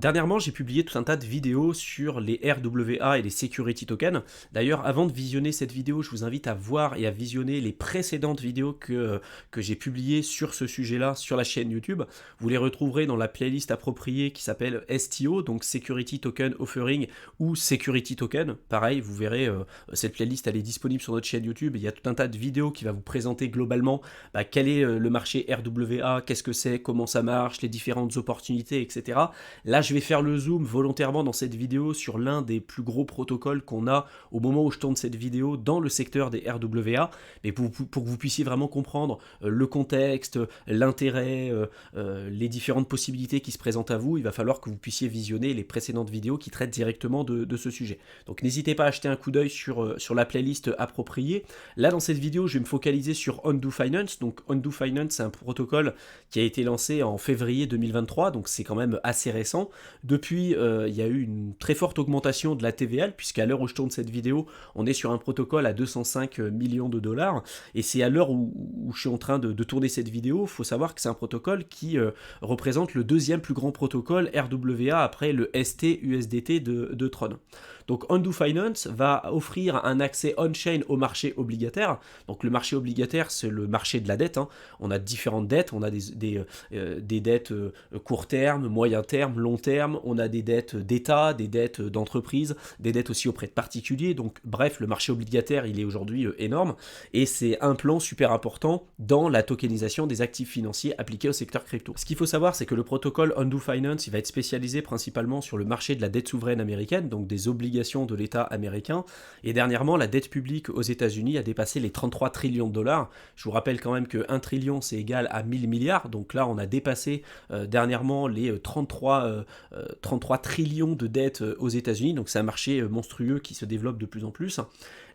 Dernièrement, j'ai publié tout un tas de vidéos sur les RWA et les security tokens. D'ailleurs, avant de visionner cette vidéo, je vous invite à voir et à visionner les précédentes vidéos que j'ai publiées sur ce sujet-là sur la chaîne YouTube. Vous les retrouverez dans la playlist appropriée qui s'appelle STO, donc Security Token Offering ou Security Token. Pareil, vous verrez, cette playlist elle est disponible sur notre chaîne YouTube. Il y a tout un tas de vidéos qui va vous présenter globalement quel est le marché RWA, qu'est-ce que c'est, comment ça marche, les différentes opportunités, etc. Là, je vais faire le zoom volontairement dans cette vidéo sur l'un des plus gros protocoles qu'on a au moment où je tourne cette vidéo dans le secteur des RWA, mais pour que vous puissiez vraiment comprendre le contexte, l'intérêt, les différentes possibilités qui se présentent à vous, il va falloir que vous puissiez visionner les précédentes vidéos qui traitent directement de ce sujet. Donc n'hésitez pas à jeter un coup d'œil sur la playlist appropriée. Là, dans cette vidéo, je vais me focaliser sur Ondo Finance. Donc Ondo Finance, c'est un protocole qui a été lancé en février 2023, donc c'est quand même assez récent. Depuis, il y a eu une très forte augmentation de la TVL, puisqu'à l'heure où je tourne cette vidéo, on est sur un protocole à 205 millions de dollars, et c'est à l'heure où je suis en train de tourner cette vidéo, il faut savoir que c'est un protocole qui représente le deuxième plus grand protocole RWA après le ST-USDT de Tron. Donc Ondo Finance va offrir un accès on-chain au marché obligataire. Donc le marché obligataire, c'est le marché de la dette. On a différentes dettes, on a des dettes court terme, moyen terme, long terme, on a des dettes d'État, des dettes d'entreprise, des dettes aussi auprès de particuliers. Donc bref, le marché obligataire, il est aujourd'hui énorme et c'est un plan super important dans la tokenisation des actifs financiers appliqués au secteur crypto. Ce qu'il faut savoir, c'est que le protocole Ondo Finance, il va être spécialisé principalement sur le marché de la dette souveraine américaine, donc des obligations de l'État américain. Et dernièrement, la dette publique aux États-Unis a dépassé les 33 trillions de dollars. Je vous rappelle quand même que 1 trillion, c'est égal à 1000 milliards. Donc là, on a dépassé dernièrement les 33 trillions de dettes aux États-Unis. Donc c'est un marché monstrueux qui se développe de plus en plus.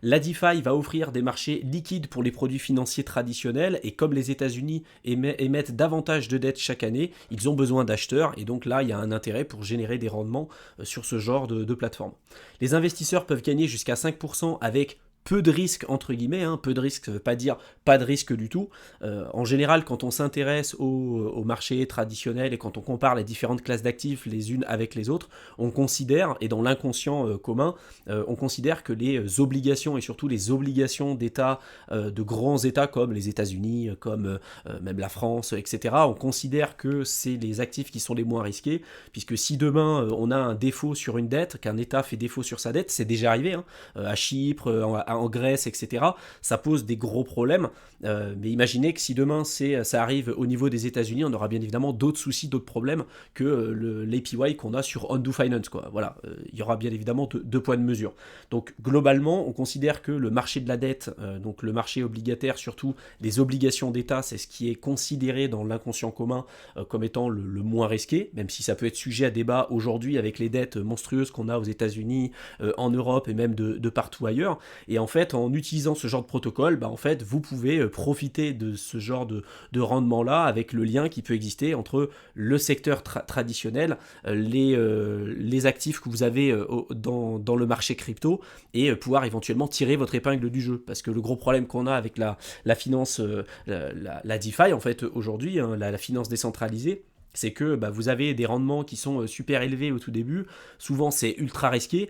La DeFi va offrir des marchés liquides pour les produits financiers traditionnels et comme les États-Unis émettent davantage de dettes chaque année, ils ont besoin d'acheteurs et donc là il y a un intérêt pour générer des rendements sur ce genre de plateforme. Les investisseurs peuvent gagner jusqu'à 5% avec peu de risques entre guillemets, peu de risques ça ne veut pas dire pas de risque du tout. En général, quand on s'intéresse au marché traditionnel et quand on compare les différentes classes d'actifs les unes avec les autres, on considère, et dans l'inconscient commun, on considère que les obligations et surtout les obligations d'État, de grands États comme les États-Unis, comme même la France, etc., on considère que c'est les actifs qui sont les moins risqués, puisque si demain on a un défaut sur une dette, qu'un État fait défaut sur sa dette, c'est déjà arrivé, à Chypre, en Grèce, etc., ça pose des gros problèmes. Mais imaginez que si demain ça arrive au niveau des États-Unis, on aura bien évidemment d'autres soucis, d'autres problèmes que l'APY qu'on a sur Ondo Finance, quoi. Voilà, il y aura bien évidemment deux points de mesure. Donc globalement, on considère que le marché de la dette, donc le marché obligataire, surtout les obligations d'État, c'est ce qui est considéré dans l'inconscient commun comme étant le moins risqué, même si ça peut être sujet à débat aujourd'hui avec les dettes monstrueuses qu'on a aux États-Unis, en Europe et même de partout ailleurs. Et en fait, en utilisant ce genre de protocole, en fait, vous pouvez profiter de ce genre de rendement-là avec le lien qui peut exister entre le secteur traditionnel, les actifs que vous avez dans le marché crypto et pouvoir éventuellement tirer votre épingle du jeu. Parce que le gros problème qu'on a avec la finance, la DeFi, en fait, aujourd'hui, la finance décentralisée, c'est que vous avez des rendements qui sont super élevés au tout début, souvent c'est ultra risqué,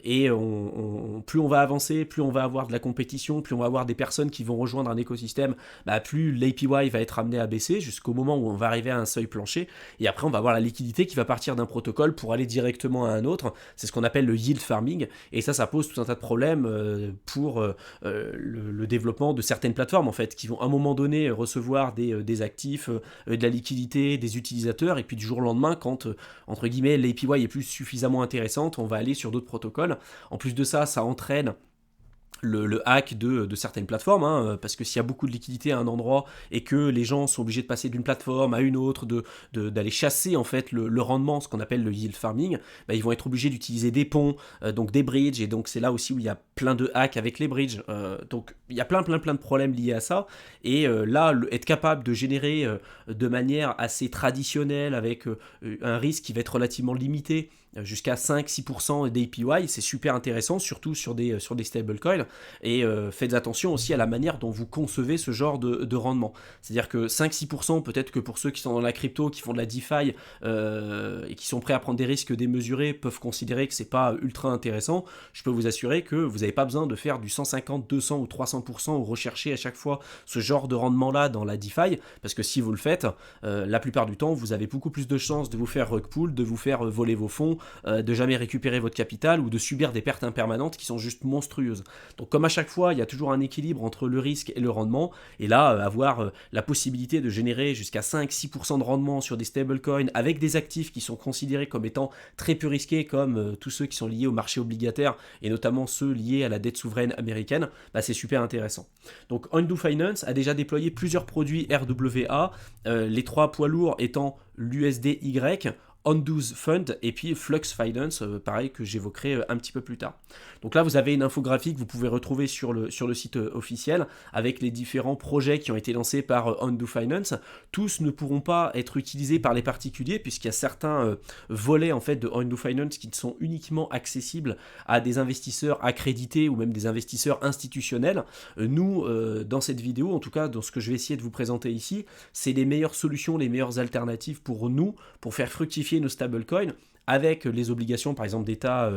et plus on va avancer, plus on va avoir de la compétition, plus on va avoir des personnes qui vont rejoindre un écosystème, plus l'APY va être amené à baisser jusqu'au moment où on va arriver à un seuil plancher, et après on va avoir la liquidité qui va partir d'un protocole pour aller directement à un autre, c'est ce qu'on appelle le yield farming, et ça pose tout un tas de problèmes pour le développement de certaines plateformes en fait, qui vont à un moment donné recevoir des actifs, de la liquidité, des utilisateurs, et puis du jour au lendemain, quand entre guillemets l'APY est plus suffisamment intéressante, on va aller sur d'autres protocoles. En plus de ça, ça entraîne le hack de certaines plateformes, parce que s'il y a beaucoup de liquidité à un endroit et que les gens sont obligés de passer d'une plateforme à une autre, d'aller chasser en fait le rendement, ce qu'on appelle le yield farming, ils vont être obligés d'utiliser des ponts, donc des bridges, et donc c'est là aussi où il y a plein de hacks avec les bridges, donc il y a plein de problèmes liés à ça, et là, être capable de générer de manière assez traditionnelle, avec un risque qui va être relativement limité, jusqu'à 5-6% d'APY, c'est super intéressant, surtout sur des stablecoins, et faites attention aussi à la manière dont vous concevez ce genre de rendement. C'est-à-dire que 5-6%, peut-être que pour ceux qui sont dans la crypto, qui font de la DeFi et qui sont prêts à prendre des risques démesurés, peuvent considérer que c'est pas ultra intéressant. Je peux vous assurer que vous n'avez pas besoin de faire du 150, 200 ou 300% ou rechercher à chaque fois ce genre de rendement-là dans la DeFi, parce que si vous le faites, la plupart du temps, vous avez beaucoup plus de chances de vous faire rug pull, de vous faire voler vos fonds, de jamais récupérer votre capital ou de subir des pertes impermanentes qui sont juste monstrueuses. Donc comme à chaque fois, il y a toujours un équilibre entre le risque et le rendement, et là, avoir la possibilité de générer jusqu'à 5-6% de rendement sur des stablecoins avec des actifs qui sont considérés comme étant très peu risqués, comme tous ceux qui sont liés au marché obligataire et notamment ceux liés à la dette souveraine américaine, bah, c'est super intéressant. Donc Ondo Finance a déjà déployé plusieurs produits RWA, les trois poids lourds étant l'USDY, Ondo's Fund et puis Flux Finance, pareil que j'évoquerai un petit peu plus tard. Donc là vous avez une infographie que vous pouvez retrouver sur le site officiel avec les différents projets qui ont été lancés par Ondo Finance. Tous ne pourront pas être utilisés par les particuliers puisqu'il y a certains volets en fait de Ondo Finance qui sont uniquement accessibles à des investisseurs accrédités ou même des investisseurs institutionnels. Nous, dans cette vidéo, en tout cas dans ce que je vais essayer de vous présenter ici, c'est les meilleures solutions, les meilleures alternatives pour nous, pour faire fructifier nos stablecoins avec les obligations par exemple d'État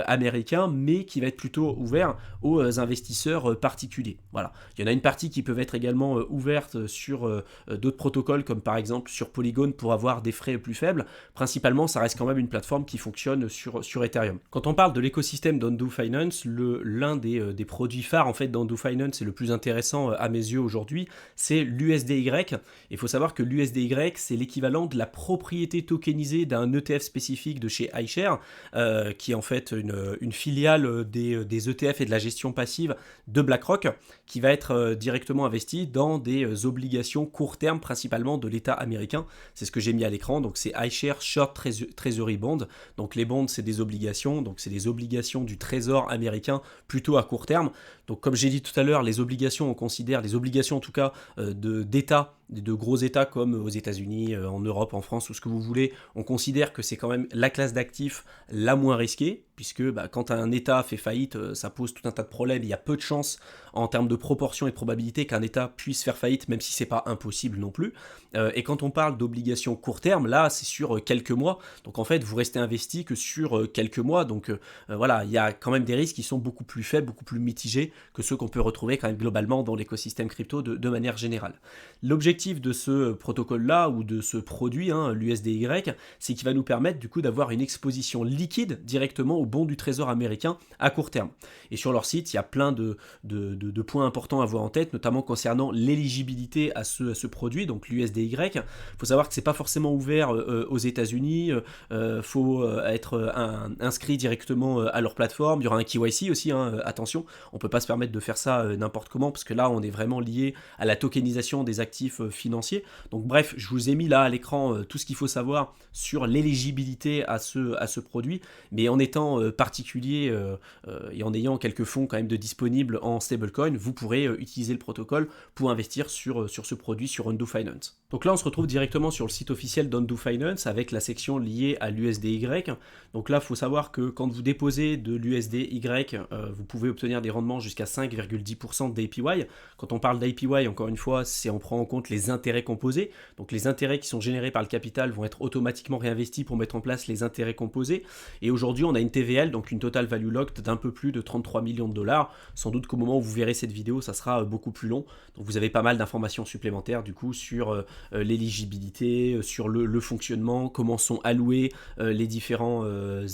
américains, mais qui va être plutôt ouvert aux investisseurs particuliers. Voilà. Il y en a une partie qui peuvent être également ouverte sur d'autres protocoles comme par exemple sur Polygon pour avoir des frais plus faibles. Principalement, ça reste quand même une plateforme qui fonctionne sur Ethereum. Quand on parle de l'écosystème d'Ondo Finance, l'un des produits phares en fait d'Ondo Finance et le plus intéressant à mes yeux aujourd'hui, c'est l'USDY. Il faut savoir que l'USDY, c'est l'équivalent de la propriété tokenisée d'un ETF spécifique de chez iShares, qui est en fait une filiale des ETF et de la gestion passive de BlackRock, qui va être directement investi dans des obligations court terme, principalement de l'État américain. C'est ce que j'ai mis à l'écran, donc c'est iShares Short Treasury Bond. Donc les bonds, c'est des obligations, donc c'est des obligations du trésor américain plutôt à court terme. Donc comme j'ai dit tout à l'heure, les obligations, on considère, les obligations en tout cas d'État, de gros États comme aux États-Unis, en Europe, en France, ou ce que vous voulez, on considère que c'est quand même la classe d'actifs la moins risquée, puisque quand un État fait faillite, ça pose tout un tas de problèmes. Il y a peu de chances en termes de proportion et de probabilité qu'un État puisse faire faillite, même si c'est pas impossible non plus. Et quand on parle d'obligations court terme, là, c'est sur quelques mois. Donc en fait, vous restez investi que sur quelques mois. Donc voilà, il y a quand même des risques qui sont beaucoup plus faibles, beaucoup plus mitigés que ceux qu'on peut retrouver quand même globalement dans l'écosystème crypto de manière générale. L'objectif de ce protocole-là ou de ce produit, l'USDY, c'est qu'il va nous permettre du coup d'avoir une exposition liquide directement aux bons du trésor américain à court terme. Et sur leur site, il y a plein de points importants à avoir en tête, notamment concernant l'éligibilité à ce produit, donc l'USDY. Il faut savoir que c'est pas forcément ouvert aux États-Unis, faut être inscrit directement à leur plateforme. Il y aura un KYC aussi, attention, on peut pas se permettre de faire ça n'importe comment, parce que là on est vraiment lié à la tokenisation des actifs financiers. Donc bref, je vous ai mis là à l'écran tout ce qu'il faut savoir sur l'éligibilité à ce produit, mais en étant particulier et en ayant quelques fonds quand même de disponibles en stablecoin, vous pourrez utiliser le protocole pour investir sur ce produit sur Ondo Finance. Donc là on se retrouve directement sur le site officiel d'Ondo Finance avec la section liée à l'USDY. Donc là il faut savoir que quand vous déposez de l'USDY, vous pouvez obtenir des rendements jusqu'à 5,10% d'APY. Quand on parle d'APY, encore une fois, c'est on prend en compte les intérêts composés. Donc les intérêts qui sont générés par le capital vont être automatiquement réinvestis pour mettre en place les intérêts composés. Et aujourd'hui on a une TVL, donc une Total Value Locked d'un peu plus de 33 millions de dollars. Sans doute qu'au moment où vous verrez cette vidéo, ça sera beaucoup plus long. Donc vous avez pas mal d'informations supplémentaires du coup sur l'éligibilité, sur le fonctionnement, comment sont alloués les différents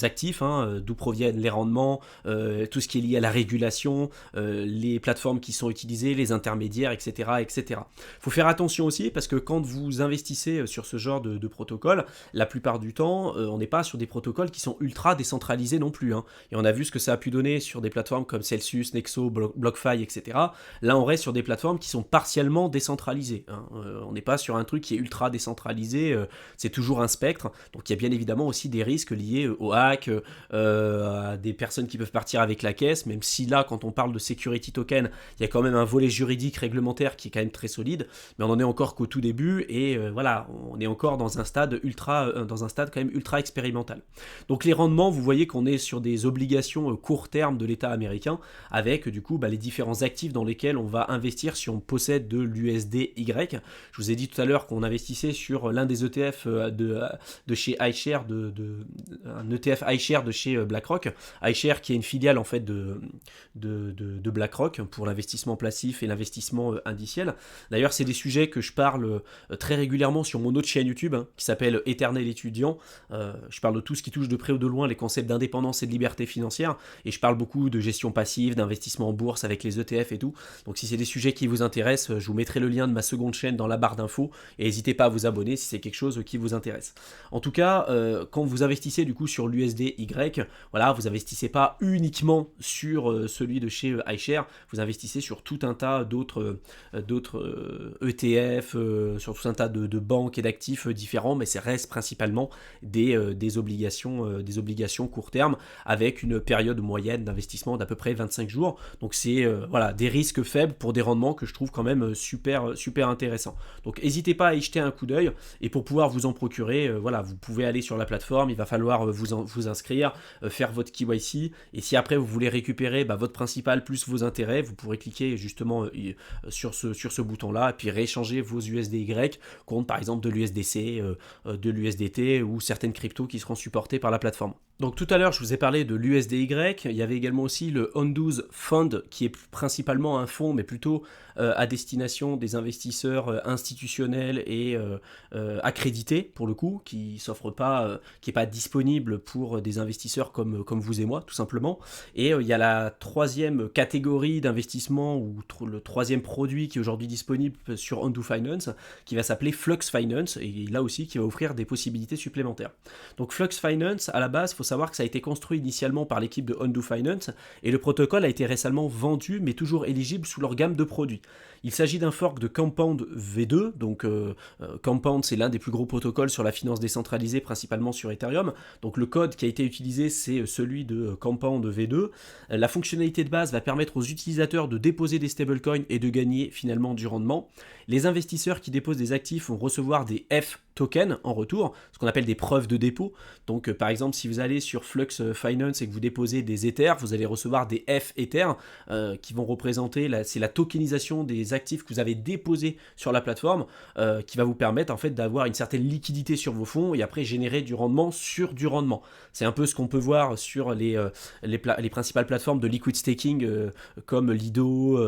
actifs, d'où proviennent les rendements, tout ce qui est lié à la régulation, les plateformes qui sont utilisées, les intermédiaires, etc. etc. Faut faire attention aussi parce que quand vous investissez sur ce genre de protocole, la plupart du temps, on n'est pas sur des protocoles qui sont ultra décentralisés non plus. Et on a vu ce que ça a pu donner sur des plateformes comme Celsius, Nexo, BlockFi, etc. Là, on reste sur des plateformes qui sont partiellement décentralisées. On n'est pas sur sur un truc qui est ultra décentralisé, c'est toujours un spectre. Donc il y a bien évidemment aussi des risques liés au hack, à des personnes qui peuvent partir avec la caisse, même si là, quand on parle de security token, il y a quand même un volet juridique réglementaire qui est quand même très solide, mais on en est encore qu'au tout début, et voilà, on est encore dans un stade quand même ultra expérimental. Donc les rendements, vous voyez qu'on est sur des obligations court terme de l'État américain, avec du coup les différents actifs dans lesquels on va investir si on possède de l'USDY. Je vous ai dit tout à l'heure qu'on investissait sur l'un des ETF de chez iShares, un ETF iShares de chez BlackRock. iShares qui est une filiale en fait de BlackRock pour l'investissement passif et l'investissement indiciel. D'ailleurs, c'est des sujets que je parle très régulièrement sur mon autre chaîne YouTube qui s'appelle Éternel étudiant. Je parle de tout ce qui touche de près ou de loin les concepts d'indépendance et de liberté financière, et je parle beaucoup de gestion passive, d'investissement en bourse avec les ETF et tout. Donc si c'est des sujets qui vous intéressent, je vous mettrai le lien de ma seconde chaîne dans la barre d'infos, et n'hésitez pas à vous abonner si c'est quelque chose qui vous intéresse. En tout cas, quand vous investissez du coup sur l'USDY, voilà, vous investissez pas uniquement sur celui de chez iShares, vous investissez sur tout un tas d'autres ETF, sur tout un tas de banques et d'actifs différents, mais ça reste principalement des obligations court terme avec une période moyenne d'investissement d'à peu près 25 jours. Donc c'est voilà, des risques faibles pour des rendements que je trouve quand même super intéressants. Donc n'hésitez pas à y jeter un coup d'œil, et pour pouvoir vous en procurer, voilà, vous pouvez aller sur la plateforme, il va falloir vous inscrire, faire votre KYC, et si après vous voulez récupérer votre principal plus vos intérêts, vous pourrez cliquer justement sur ce bouton là et puis rééchanger vos USDY contre par exemple de l'USDC, de l'USDT ou certaines cryptos qui seront supportées par la plateforme. Donc tout à l'heure je vous ai parlé de l'USDY, il y avait également aussi le Ondo's Fund qui est principalement un fonds mais plutôt à destination des investisseurs institutionnels et accrédités pour le coup, qui n'est pas disponible pour des investisseurs comme vous et moi tout simplement. Et il y a la troisième catégorie d'investissement ou le troisième produit qui est aujourd'hui disponible sur Ondo Finance, qui va s'appeler Flux Finance, et là aussi qui va offrir des possibilités supplémentaires. Donc Flux Finance, à la base, il faut savoir que ça a été construit initialement par l'équipe de Ondo Finance, et le protocole a été récemment vendu mais toujours éligible sous leur gamme de produits. Il s'agit d'un fork de Compound V2, donc Compound c'est l'un des plus gros protocoles sur la finance décentralisée, principalement sur Ethereum. Donc le code qui a été utilisé c'est celui de Compound V2. La fonctionnalité de base va permettre aux utilisateurs de déposer des stablecoins et de gagner finalement du rendement. Les investisseurs qui déposent des actifs vont recevoir des F tokens en retour, ce qu'on appelle des preuves de dépôt. Donc par exemple si vous allez sur Flux Finance et que vous déposez des Ethers, vous allez recevoir des F Ethers qui vont représenter, c'est la tokenisation des actifs que vous avez déposés sur la plateforme, qui va vous permettre en fait d'avoir une certaine liquidité sur vos fonds et après générer du rendement sur du rendement. C'est un peu ce qu'on peut voir sur les principales plateformes de liquid staking comme Lido,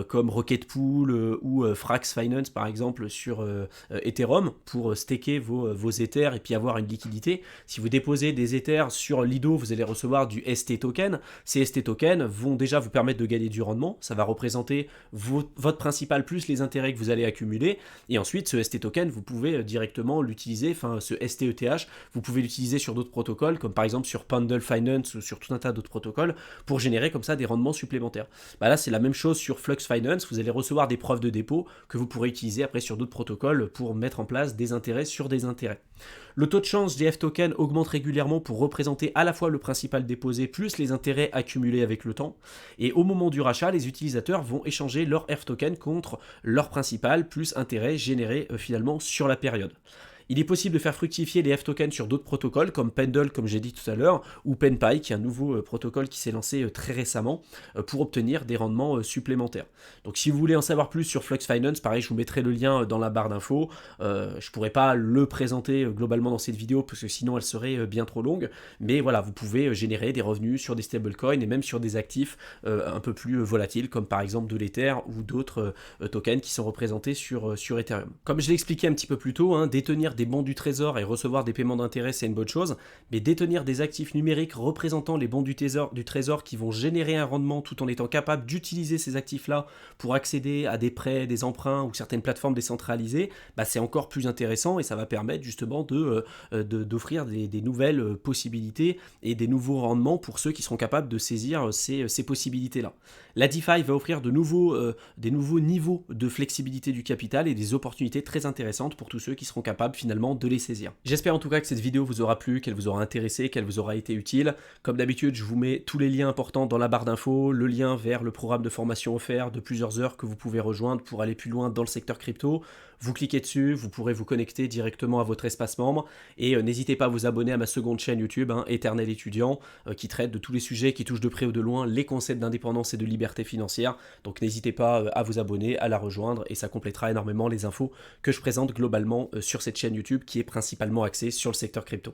comme Rocket Pool ou Frax Finance par exemple sur Ethereum pour staker vos Ethers et puis avoir une liquidité. Si vous déposez des Ethers sur Lido, vous allez recevoir du ST token. Ces ST tokens vont déjà vous permettre de gagner du rendement. Ça va représenter votre principal plus les intérêts que vous allez accumuler. Et ensuite, ce ST token, vous pouvez directement l'utiliser, enfin ce STETH, vous pouvez l'utiliser sur d'autres protocoles, comme par exemple sur Pendle Finance ou sur tout un tas d'autres protocoles, pour générer comme ça des rendements supplémentaires. Là, c'est la même chose sur Flux Finance. Vous allez recevoir des preuves de dépôt que vous pourrez utiliser après sur d'autres protocoles pour mettre en place des intérêts sur des intérêts. Le taux de change des F-tokens augmente régulièrement pour représenter à la fois le principal déposé plus les intérêts accumulés avec le temps. Et au moment du rachat, les utilisateurs vont échanger leur F-token contre leur principal plus intérêt généré finalement sur la période. Il est possible de faire fructifier les F-tokens sur d'autres protocoles comme Pendle, comme j'ai dit tout à l'heure, ou PenPy, qui est un nouveau protocole qui s'est lancé très récemment pour obtenir des rendements supplémentaires. Donc si vous voulez en savoir plus sur Flux Finance, pareil, je vous mettrai le lien dans la barre d'infos. Je ne pourrais pas le présenter globalement dans cette vidéo parce que sinon elle serait bien trop longue, mais voilà, vous pouvez générer des revenus sur des stablecoins et même sur des actifs un peu plus volatiles comme par exemple de l'Ether ou d'autres tokens qui sont représentés sur Ethereum. Comme je l'ai expliqué un petit peu plus tôt, détenir des des bons du trésor et recevoir des paiements d'intérêt, c'est une bonne chose, mais détenir des actifs numériques représentant les bons du trésor qui vont générer un rendement tout en étant capable d'utiliser ces actifs-là pour accéder à des prêts, des emprunts ou certaines plateformes décentralisées, bah, c'est encore plus intéressant et ça va permettre justement d'offrir des nouvelles possibilités et des nouveaux rendements pour ceux qui seront capables de saisir ces possibilités-là. La DeFi va offrir des nouveaux niveaux de flexibilité du capital et des opportunités très intéressantes pour tous ceux qui seront capables finalement de les saisir. J'espère en tout cas que cette vidéo vous aura plu, qu'elle vous aura intéressé, qu'elle vous aura été utile. Comme d'habitude, je vous mets tous les liens importants dans la barre d'infos, le lien vers le programme de formation offert de plusieurs heures que vous pouvez rejoindre pour aller plus loin dans le secteur crypto. Vous cliquez dessus, vous pourrez vous connecter directement à votre espace membre et n'hésitez pas à vous abonner à ma seconde chaîne YouTube, Éternel étudiant, qui traite de tous les sujets qui touchent de près ou de loin les concepts d'indépendance et de liberté financière. Donc n'hésitez pas à vous abonner, à la rejoindre et ça complétera énormément les infos que je présente globalement sur cette chaîne YouTube qui est principalement axée sur le secteur crypto.